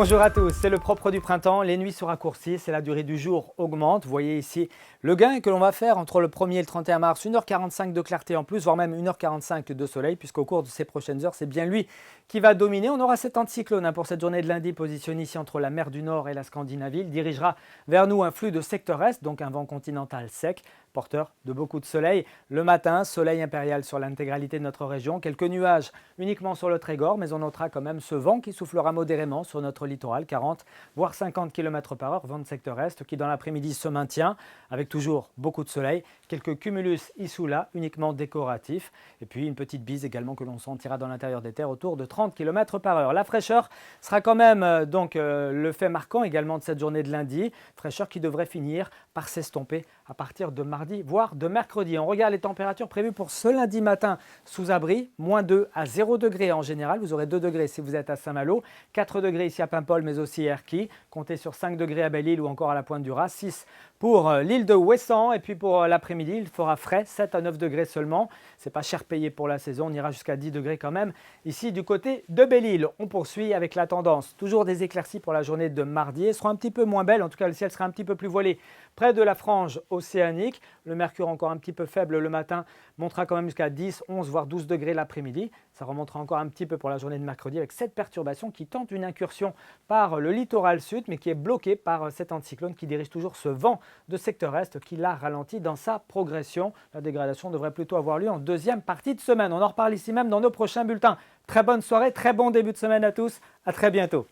Bonjour à tous, c'est le propre du printemps, les nuits se raccourcissent et la durée du jour augmente. Vous voyez ici le gain que l'on va faire entre le 1er et le 31 mars, 1h45 de clarté en plus, voire même 1h45 de soleil, puisqu'au cours de ces prochaines heures, c'est bien lui qui va dominer. On aura cet anticyclone pour cette journée de lundi, positionné ici entre la mer du Nord et la Scandinavie. Il dirigera vers nous un flux de secteur est, donc un vent continental sec, porteur de beaucoup de soleil. Le matin, soleil impérial sur l'intégralité de notre région, quelques nuages uniquement sur le Trégor, mais on notera quand même ce vent qui soufflera modérément sur notre littoral, 40 voire 50 km/h, vent de secteur est, qui dans l'après-midi se maintient, avec toujours beaucoup de soleil, quelques cumulus ici ou là, uniquement décoratifs, et puis une petite bise également que l'on sentira dans l'intérieur des terres autour de 30 km/h. La fraîcheur sera quand même le fait marquant également de cette journée de lundi, fraîcheur qui devrait finir par s'estomper à partir de mardi, voire de mercredi. On regarde les températures prévues pour ce lundi matin sous abri, -2 à 0 degrés en général. Vous aurez 2 degrés si vous êtes à Saint-Malo, 4 degrés ici à Paimpol, mais aussi à Erquy. Comptez sur 5 degrés à Belle-Île ou encore à la Pointe du Raz, 6 pour l'île de Ouessant. Et puis pour l'après-midi, il fera frais, 7 à 9 degrés seulement. C'est pas cher payé pour la saison, on ira jusqu'à 10 degrés quand même. Ici du côté de Belle-Île, on poursuit avec la tendance. Toujours des éclaircies pour la journée de mardi. Elles seront un petit peu moins belles, en tout cas le ciel sera un petit peu plus voilé près de la frange océanique. Le mercure encore un petit peu faible le matin montera quand même jusqu'à 10, 11 voire 12 degrés l'après-midi. Ça remontera encore un petit peu pour la journée de mercredi avec cette perturbation qui tente une incursion par le littoral sud mais qui est bloquée par cet anticyclone qui dirige toujours ce vent de secteur est qui l'a ralenti dans sa progression. La dégradation devrait plutôt avoir lieu en deuxième partie de semaine. On en reparle ici même dans nos prochains bulletins. Très bonne soirée, très bon début de semaine à tous. À très bientôt.